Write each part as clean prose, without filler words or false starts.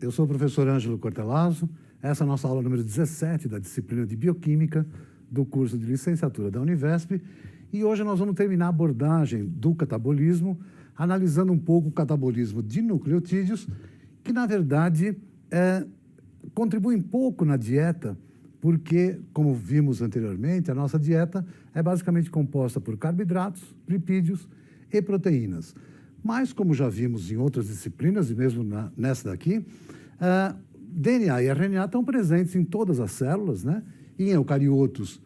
eu sou o professor Ângelo Cortellazzo. Essa é a nossa aula número 17 da disciplina de Bioquímica do curso de licenciatura da Univesp. E hoje nós vamos terminar a abordagem do catabolismo, analisando um pouco o catabolismo de nucleotídeos, que, na verdade, contribuem pouco na dieta, porque, como vimos anteriormente, a nossa dieta é basicamente composta por carboidratos, lipídios e proteínas. Mas, como já vimos em outras disciplinas, e mesmo nessa daqui, DNA e RNA estão presentes em todas as células, né? Em eucariotos,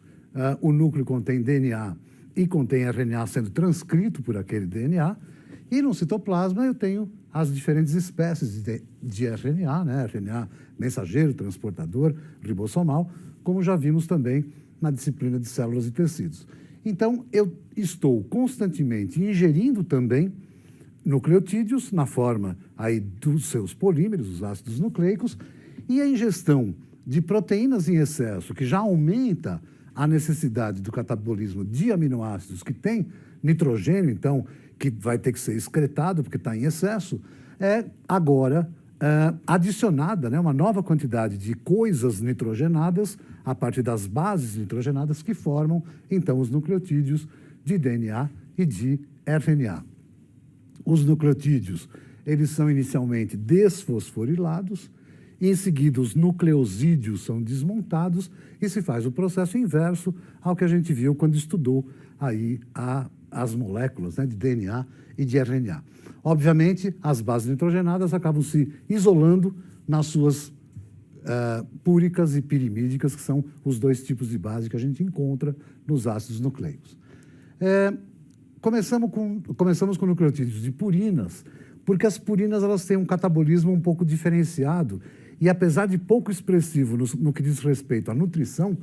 o núcleo contém DNA e contém RNA sendo transcrito por aquele DNA, e no citoplasma eu tenho as diferentes espécies de RNA, né? RNA mensageiro, transportador, ribossomal, como já vimos também na disciplina de células e tecidos. Então, eu estou constantemente ingerindo também nucleotídeos na forma aí dos seus polímeros, os ácidos nucleicos, e a ingestão de proteínas em excesso, que já aumenta a necessidade do catabolismo de aminoácidos que tem nitrogênio, então, que vai ter que ser excretado porque está em excesso, é agora adicionada, né, uma nova quantidade de coisas nitrogenadas a partir das bases nitrogenadas que formam, então, os nucleotídeos de DNA e de RNA. Os nucleotídeos, eles são inicialmente desfosforilados, em seguida os nucleosídeos são desmontados e se faz o processo inverso ao que a gente viu quando estudou aí as moléculas, né, de DNA e de RNA. Obviamente, as bases nitrogenadas acabam se isolando nas suas púricas e pirimídicas, que são os dois tipos de base que a gente encontra nos ácidos nucleicos. Começamos com nucleotídeos de purinas, porque as purinas elas têm um catabolismo um pouco diferenciado e, apesar de pouco expressivo no que diz respeito à nutrição,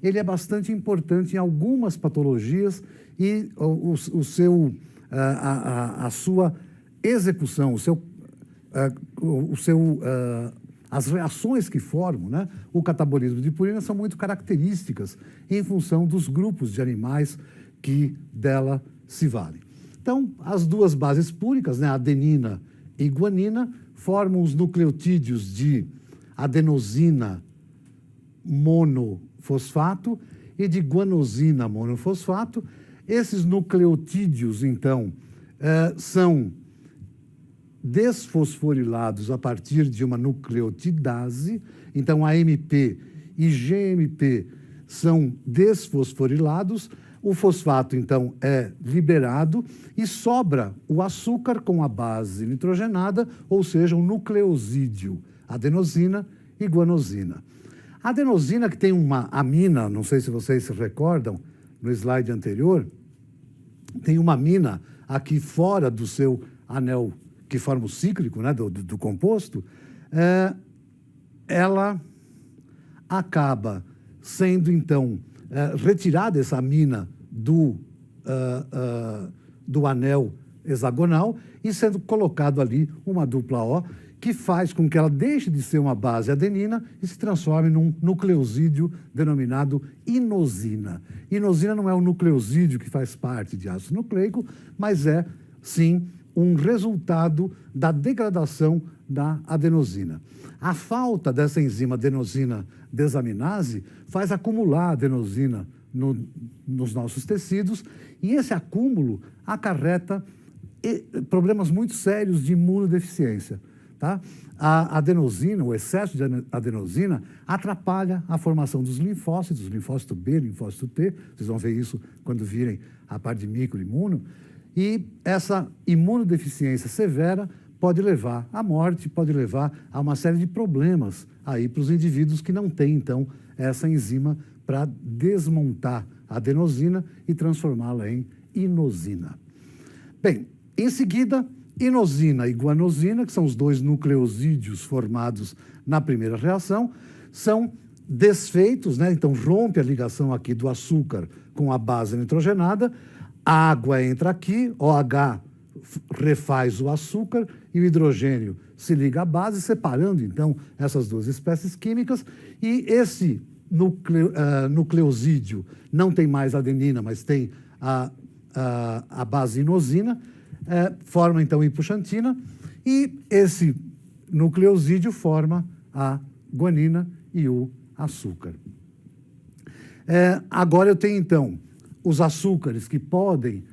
ele é bastante importante em algumas patologias e a sua execução, as reações que formam, né, o catabolismo de purina são muito características em função dos grupos de animais que dela se valem. Então, as duas bases púricas, né, adenina e guanina, formam os nucleotídeos de adenosina monofosfato e de guanosina monofosfato. Esses nucleotídeos, então, são desfosforilados a partir de uma nucleotidase. Então, AMP e GMP são desfosforilados. O fosfato, então, é liberado e sobra o açúcar com a base nitrogenada, ou seja, um nucleosídeo, adenosina e guanosina. A adenosina, que tem uma amina, não sei se vocês se recordam, no slide anterior, tem uma amina aqui fora do seu anel que forma o cíclico, né, do composto, ela acaba sendo, então, retirada essa amina do anel hexagonal e sendo colocado ali uma dupla O, que faz com que ela deixe de ser uma base adenina e se transforme num nucleosídeo denominado inosina. Inosina não é um nucleosídeo que faz parte de ácido nucleico, mas é, sim, um resultado da degradação da adenosina. A falta dessa enzima adenosina desaminase faz acumular adenosina nos nossos tecidos, e esse acúmulo acarreta problemas muito sérios de imunodeficiência. Tá? A adenosina, o excesso de adenosina, atrapalha a formação dos linfócitos, linfócito B, linfócito T, vocês vão ver isso quando virem a parte de microimuno, e essa imunodeficiência severa pode levar à morte, pode levar a uma série de problemas aí para os indivíduos que não têm, então, essa enzima para desmontar a adenosina e transformá-la em inosina. Bem, em seguida, inosina e guanosina, que são os dois nucleosídeos formados na primeira reação, são desfeitos, né? Então rompe a ligação aqui do açúcar com a base nitrogenada, a água entra aqui, OH refaz o açúcar e o hidrogênio se liga à base, separando então essas duas espécies químicas, e esse nucleosídeo não tem mais adenina, mas tem a base inosina, forma então hipoxantina, e esse nucleosídeo forma a guanina e o açúcar. Agora eu tenho, então, os açúcares que podem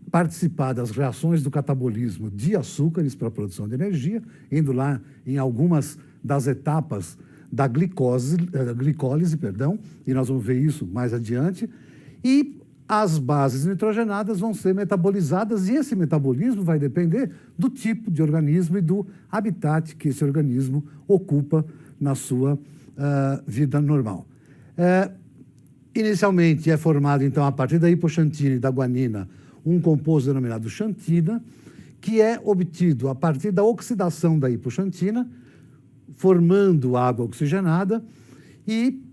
participar das reações do catabolismo de açúcares para a produção de energia, indo lá em algumas das etapas da glicólise, e nós vamos ver isso mais adiante, e as bases nitrogenadas vão ser metabolizadas, e esse metabolismo vai depender do tipo de organismo e do habitat que esse organismo ocupa na sua vida normal. Inicialmente é formado, então, a partir da hipoxantina e da guanina, um composto denominado xantina, que é obtido a partir da oxidação da hipoxantina, formando água oxigenada, e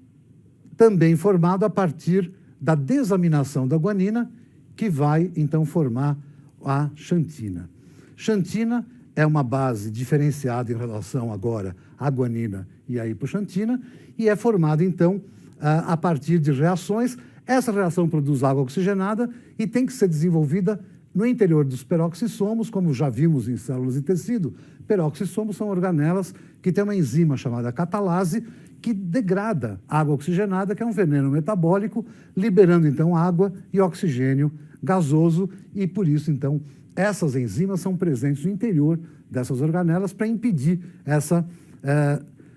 também formado a partir da desaminação da guanina, que vai, então, formar a xantina. Xantina é uma base diferenciada em relação, agora, à guanina e à hipoxantina, e é formada, então, a partir de reações. Essa reação produz água oxigenada e tem que ser desenvolvida no interior dos peroxissomos, como já vimos em células e tecido. Peroxissomos são organelas que têm uma enzima chamada catalase, que degrada água oxigenada, que é um veneno metabólico, liberando, então, água e oxigênio gasoso, e por isso, então, essas enzimas são presentes no interior dessas organelas para impedir essa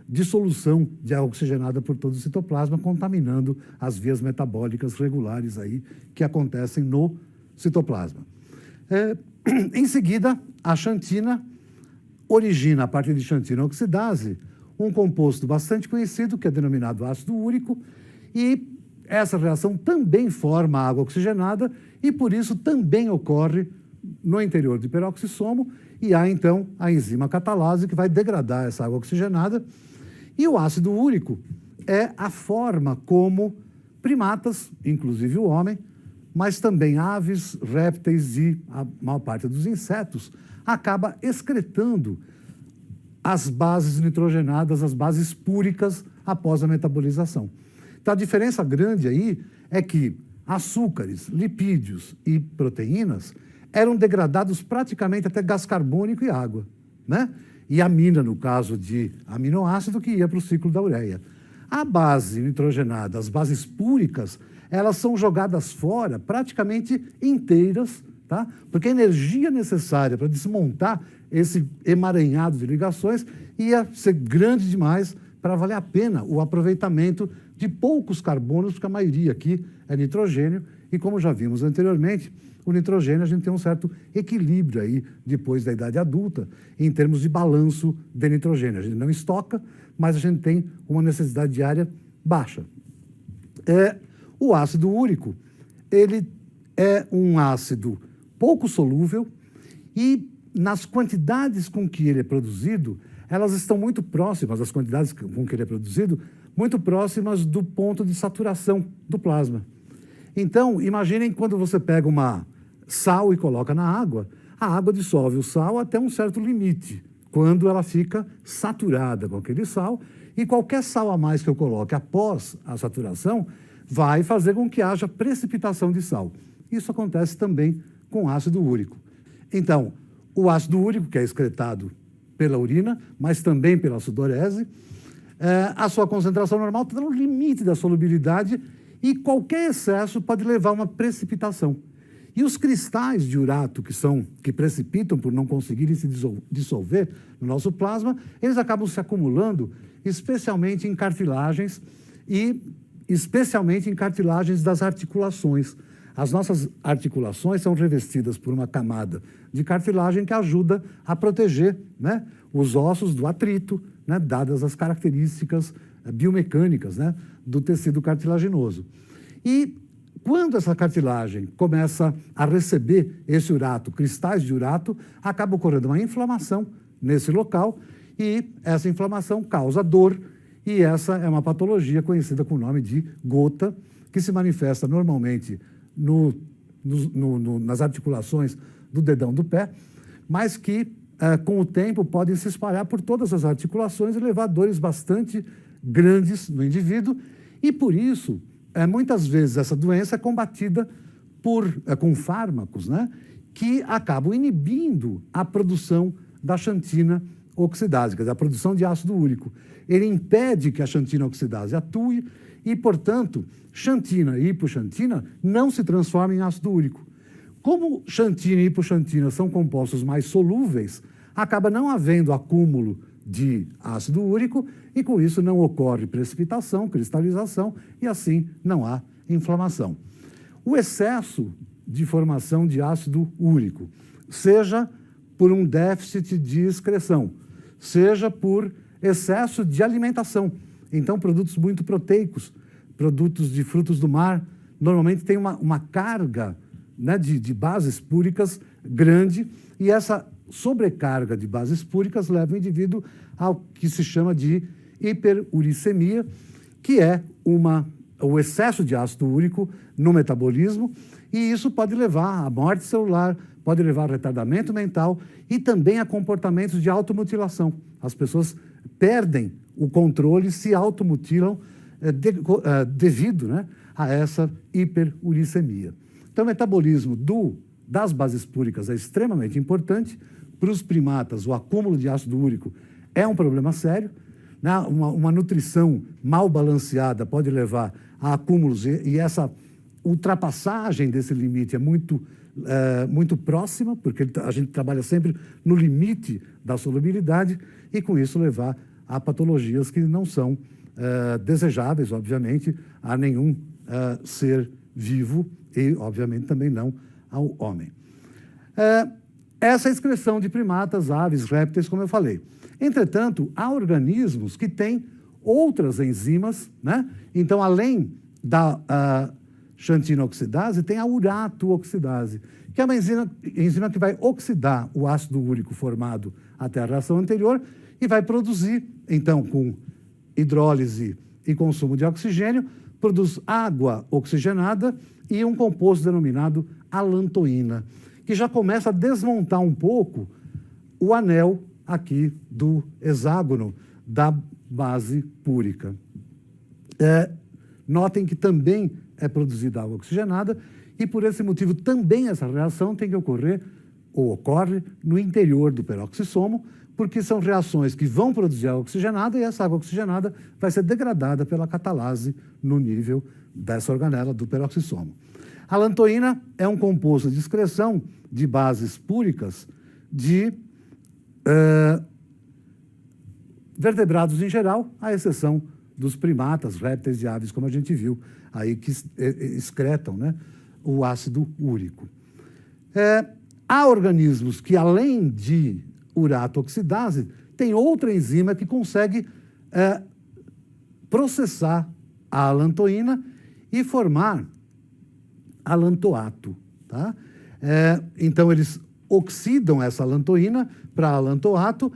dissolução de água oxigenada por todo o citoplasma, contaminando as vias metabólicas regulares aí que acontecem no citoplasma. Em seguida, a xantina origina, a partir de xantina oxidase, um composto bastante conhecido, que é denominado ácido úrico, e essa reação também forma água oxigenada, e por isso também ocorre no interior do peroxissomo, e há, então, a enzima catalase, que vai degradar essa água oxigenada. E o ácido úrico é a forma como primatas, inclusive o homem, mas também aves, répteis e a maior parte dos insetos, acaba excretando as bases nitrogenadas, as bases púricas, após a metabolização. Então, a diferença grande aí é que açúcares, lipídios e proteínas eram degradados praticamente até gás carbônico e água, né? E amina, no caso de aminoácido, que ia para o ciclo da ureia. A base nitrogenada, as bases púricas, elas são jogadas fora praticamente inteiras, tá? Porque a energia necessária para desmontar esse emaranhado de ligações ia ser grande demais para valer a pena o aproveitamento de poucos carbonos, porque a maioria aqui é nitrogênio, e como já vimos anteriormente, o nitrogênio a gente tem um certo equilíbrio aí, depois da idade adulta, em termos de balanço de nitrogênio. A gente não estoca, mas a gente tem uma necessidade diária baixa. O ácido úrico, ele é um ácido pouco solúvel e, nas quantidades com que ele é produzido, elas estão muito próximas, as quantidades com que ele é produzido, muito próximas do ponto de saturação do plasma. Então, imaginem quando você pega uma sal e coloca na água, a água dissolve o sal até um certo limite, quando ela fica saturada com aquele sal, e qualquer sal a mais que eu coloque após a saturação vai fazer com que haja precipitação de sal. Isso acontece também com ácido úrico. Então, o ácido úrico, que é excretado pela urina, mas também pela sudorese, a sua concentração normal está no limite da solubilidade, e qualquer excesso pode levar a uma precipitação. E os cristais de urato, que precipitam por não conseguirem se dissolver no nosso plasma, eles acabam se acumulando, especialmente em cartilagens e especialmente em cartilagens das articulações. As nossas articulações são revestidas por uma camada de cartilagem que ajuda a proteger, né, os ossos do atrito, né, dadas as características biomecânicas, né, do tecido cartilaginoso. E quando essa cartilagem começa a receber esse urato, cristais de urato, acaba ocorrendo uma inflamação nesse local, e essa inflamação causa dor, e essa é uma patologia conhecida com o nome de gota, que se manifesta normalmente nas articulações do dedão do pé, mas que, com o tempo, podem se espalhar por todas as articulações e levar a dores bastante grandes no indivíduo, e por isso, muitas vezes essa doença é combatida com fármacos, né, que acabam inibindo a produção da xantina oxidase, quer dizer, a produção de ácido úrico. Ele impede que a xantina oxidase atue e, portanto, xantina e hipoxantina não se transformam em ácido úrico. Como xantina e hipoxantina são compostos mais solúveis, acaba não havendo acúmulo de ácido úrico e, com isso, não ocorre precipitação, cristalização e, assim, não há inflamação. O excesso de formação de ácido úrico, seja por um déficit de excreção, seja por excesso de alimentação. Então, produtos muito proteicos, produtos de frutos do mar, normalmente têm uma carga, né, de bases púricas grande, e essa sobrecarga de bases púricas leva o indivíduo ao que se chama de hiperuricemia, que é o excesso de ácido úrico no metabolismo, e isso pode levar à morte celular, pode levar a retardamento mental e também a comportamentos de automutilação. As pessoas perdem o controle e se automutilam devido, né, a essa hiperuricemia. Então, o metabolismo das bases púricas é extremamente importante. Para os primatas, o acúmulo de ácido úrico é um problema sério, né? Uma nutrição mal balanceada pode levar a acúmulos e essa ultrapassagem desse limite é muito próxima, porque a gente trabalha sempre no limite da solubilidade e, com isso, levar a patologias que não são desejáveis, obviamente, a nenhum ser vivo e, obviamente, também não ao homem. Essa é a excreção de primatas, aves, répteis, como eu falei. Entretanto, há organismos que têm outras enzimas, né? Então, além da xantina oxidase, tem a urato-oxidase, que é uma enzima que vai oxidar o ácido úrico formado até a reação anterior e vai produzir, então, com hidrólise e consumo de oxigênio, produz água oxigenada e um composto denominado alantoína, que já começa a desmontar um pouco o anel aqui do hexágono da base púrica. Notem que também é produzida água oxigenada e, por esse motivo, também essa reação tem que ocorrer, ou ocorre, no interior do peroxissomo, porque são reações que vão produzir água oxigenada e essa água oxigenada vai ser degradada pela catalase no nível dessa organela do peroxissomo. A alantoína é um composto de excreção de bases púricas de vertebrados em geral, à exceção dos primatas, répteis e aves, como a gente viu aí, que excretam, né, o ácido úrico. Há organismos que, além de urato-oxidase, tem outra enzima que consegue processar a alantoína e formar alantoato. Tá? Então, eles oxidam essa alantoína para alantoato,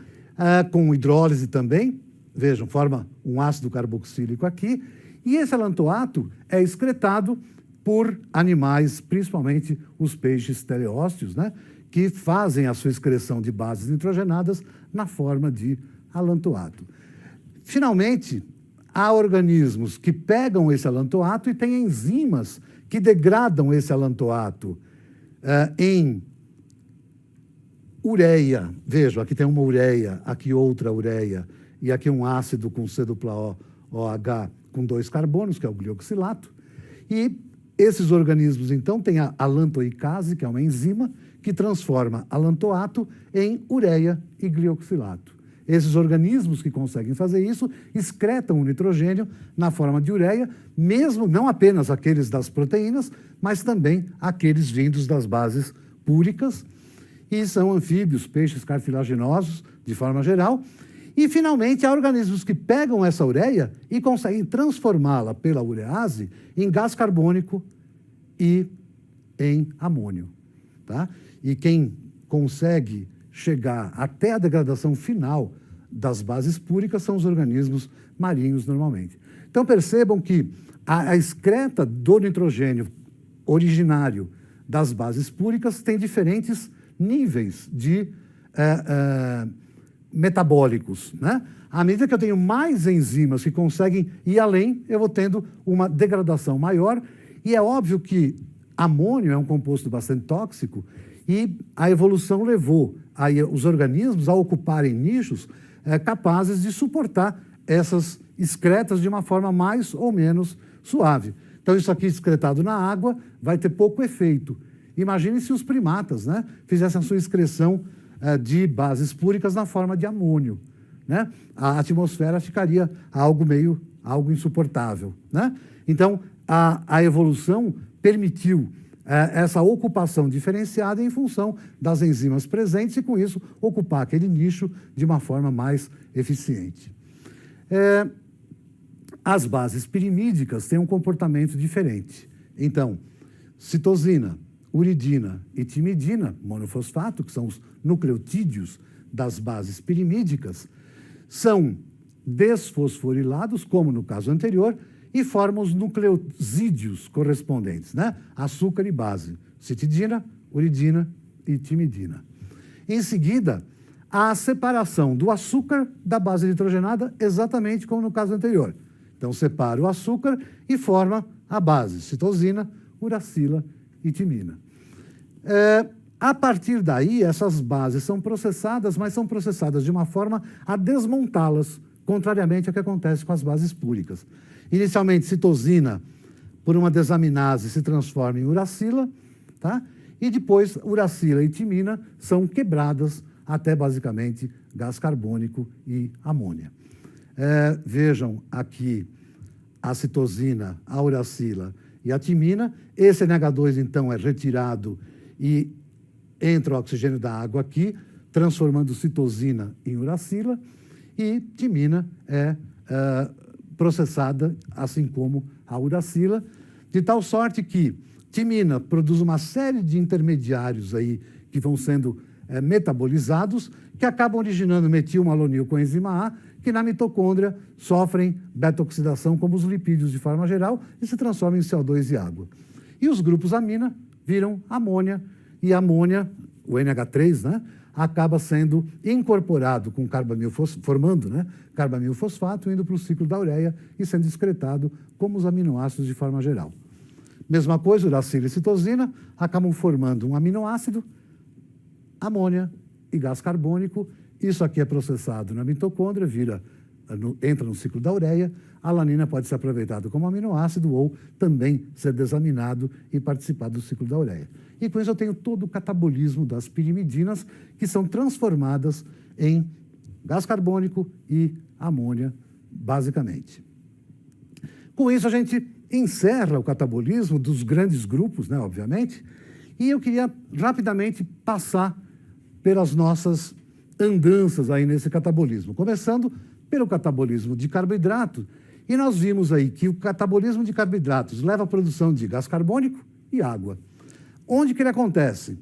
com hidrólise também, vejam, forma um ácido carboxílico aqui, e esse alantoato é excretado por animais, principalmente os peixes teleósteos, né, que fazem a sua excreção de bases nitrogenadas na forma de alantoato. Finalmente, há organismos que pegam esse alantoato e têm enzimas que degradam esse alantoato em ureia. Vejam, aqui tem uma ureia, aqui outra ureia, e aqui um ácido com C dupla OH com 2 carbonos, que é o glioxilato. E esses organismos, então, têm a alantoicase, que é uma enzima, que transforma alantoato em ureia e glioxilato. Esses organismos que conseguem fazer isso excretam o nitrogênio na forma de ureia, mesmo não apenas aqueles das proteínas, mas também aqueles vindos das bases púricas, e são anfíbios, peixes cartilaginosos, de forma geral. E, finalmente, há organismos que pegam essa ureia e conseguem transformá-la pela urease em gás carbônico e em amônio. Tá? E quem consegue chegar até a degradação final das bases púricas são os organismos marinhos, normalmente. Então, percebam que a excreta do nitrogênio originário das bases púricas tem diferentes níveis de metabólicos, né? À medida que eu tenho mais enzimas que conseguem ir além, eu vou tendo uma degradação maior, e é óbvio que amônio é um composto bastante tóxico, E a evolução levou os organismos a ocuparem nichos capazes de suportar essas excretas de uma forma mais ou menos suave. Então, isso aqui excretado na água vai ter pouco efeito. Imagine se os primatas, né, fizessem a sua excreção de bases púricas na forma de amônio, né? A atmosfera ficaria algo insuportável, né? Então, a evolução permitiu essa ocupação diferenciada em função das enzimas presentes e, com isso, ocupar aquele nicho de uma forma mais eficiente. As bases pirimídicas têm um comportamento diferente. Então, citosina, uridina e timidina, monofosfato, que são os nucleotídeos das bases pirimídicas, são desfosforilados, como no caso anterior, e formam os nucleosídeos correspondentes, né? Açúcar e base, citidina, uridina e timidina. Em seguida, a separação do açúcar da base nitrogenada, exatamente como no caso anterior. Então, separa o açúcar e forma a base, citosina, uracila e timina. A partir daí, essas bases são processadas, mas são processadas de uma forma a desmontá-las, contrariamente ao que acontece com as bases púricas. Inicialmente, citosina, por uma desaminase, se transforma em uracila, tá? E depois, uracila e timina são quebradas até, basicamente, gás carbônico e amônia. Vejam aqui a citosina, a uracila e a timina. Esse NH2, então, é retirado e entra o oxigênio da água aqui, transformando citosina em uracila, e timina é processada, assim como a uracila, de tal sorte que timina produz uma série de intermediários aí que vão sendo metabolizados, que acabam originando metilmalonil coenzima A, que na mitocôndria sofrem beta-oxidação como os lipídios de forma geral e se transformam em CO2 e água. E os grupos amina viram amônia, e amônia, o NH3, né, acaba sendo incorporado com formando, né, carbamilfosfato, indo para o ciclo da ureia e sendo excretado como os aminoácidos de forma geral. Mesma coisa, uracila e citosina acabam formando um aminoácido, amônia e gás carbônico. Isso aqui é processado na mitocôndria, entra no ciclo da ureia. A alanina pode ser aproveitada como aminoácido ou também ser desaminado e participar do ciclo da ureia. E com isso eu tenho todo o catabolismo das pirimidinas, que são transformadas em gás carbônico e amônia, basicamente. Com isso a gente encerra o catabolismo dos grandes grupos, né, obviamente, e eu queria rapidamente passar pelas nossas andanças aí nesse catabolismo, começando pelo catabolismo de carboidrato, e nós vimos aí que o catabolismo de carboidratos leva à produção de gás carbônico e água. Onde que ele acontece?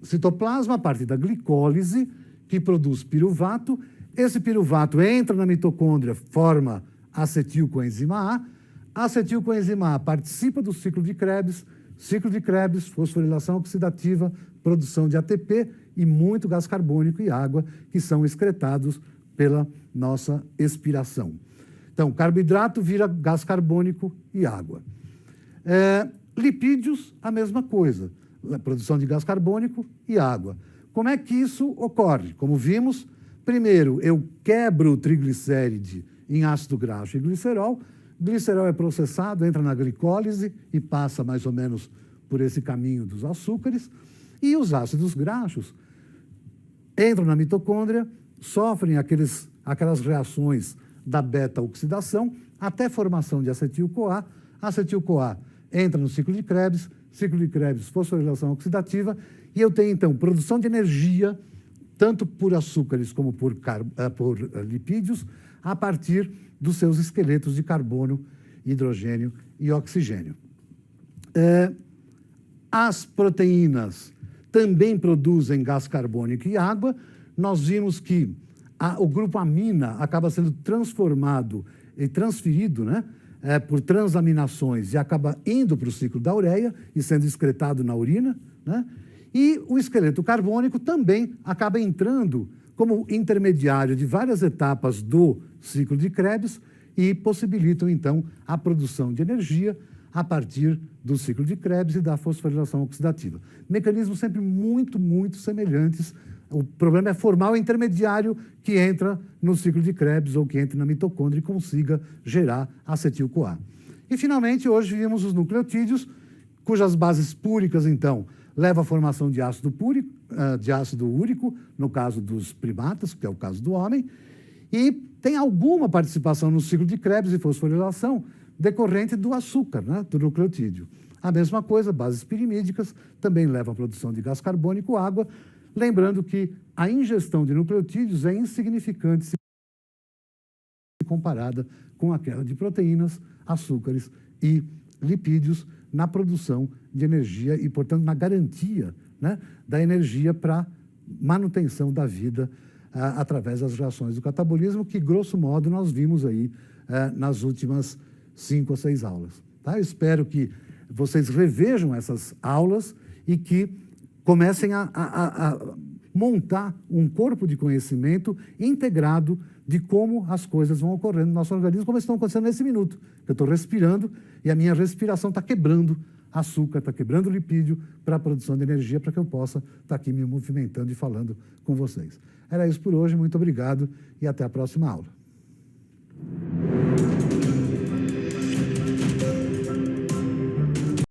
Citoplasma, a partir da glicólise, que produz piruvato. Esse piruvato entra na mitocôndria, forma acetilcoenzima A. A acetilcoenzima A participa do ciclo de Krebs, fosforilação oxidativa, produção de ATP e muito gás carbônico e água, que são excretados pela nossa expiração. Então, carboidrato vira gás carbônico e água. Lipídios, a mesma coisa, a produção de gás carbônico e água. Como é que isso ocorre? Como vimos, primeiro eu quebro o triglicéride em ácido graxo e glicerol. Glicerol é processado, entra na glicólise e passa mais ou menos por esse caminho dos açúcares. E os ácidos graxos entram na mitocôndria, sofrem aquelas reações da beta-oxidação até formação de acetil-CoA. Acetil-CoA entra no ciclo de Krebs, fosforilação oxidativa, e eu tenho, então, produção de energia, tanto por açúcares como por lipídios, a partir dos seus esqueletos de carbono, hidrogênio e oxigênio. As proteínas também produzem gás carbônico e água. Nós vimos que o grupo amina acaba sendo transformado e transferido, né, por transaminações e acaba indo para o ciclo da ureia e sendo excretado na urina, né? E o esqueleto carbônico também acaba entrando como intermediário de várias etapas do ciclo de Krebs e possibilitam, então, a produção de energia a partir do ciclo de Krebs e da fosforilação oxidativa. Mecanismos sempre muito, muito semelhantes. O problema é formar o intermediário que entra no ciclo de Krebs ou que entra na mitocôndria e consiga gerar acetil-CoA. E, finalmente, hoje vimos os nucleotídeos, cujas bases púricas, então, levam à formação de ácido úrico, no caso dos primatas, que é o caso do homem, e tem alguma participação no ciclo de Krebs e fosforilação decorrente do açúcar, né, do nucleotídeo. A mesma coisa, bases pirimídicas, também levam à produção de gás carbônico, água, lembrando que a ingestão de nucleotídeos é insignificante se comparada com aquela de proteínas, açúcares e lipídios na produção de energia e, portanto, na garantia, né, da energia para manutenção da vida através das reações do catabolismo, que, grosso modo, nós vimos aí nas últimas 5 ou 6 aulas. Tá? Eu espero que vocês revejam essas aulas e que comecem a montar um corpo de conhecimento integrado de como as coisas vão ocorrendo no nosso organismo, como estão acontecendo nesse minuto. Eu estou respirando e a minha respiração está quebrando açúcar, está quebrando lipídio para a produção de energia, para que eu possa estar aqui me movimentando e falando com vocês. Era isso por hoje, muito obrigado e até a próxima aula.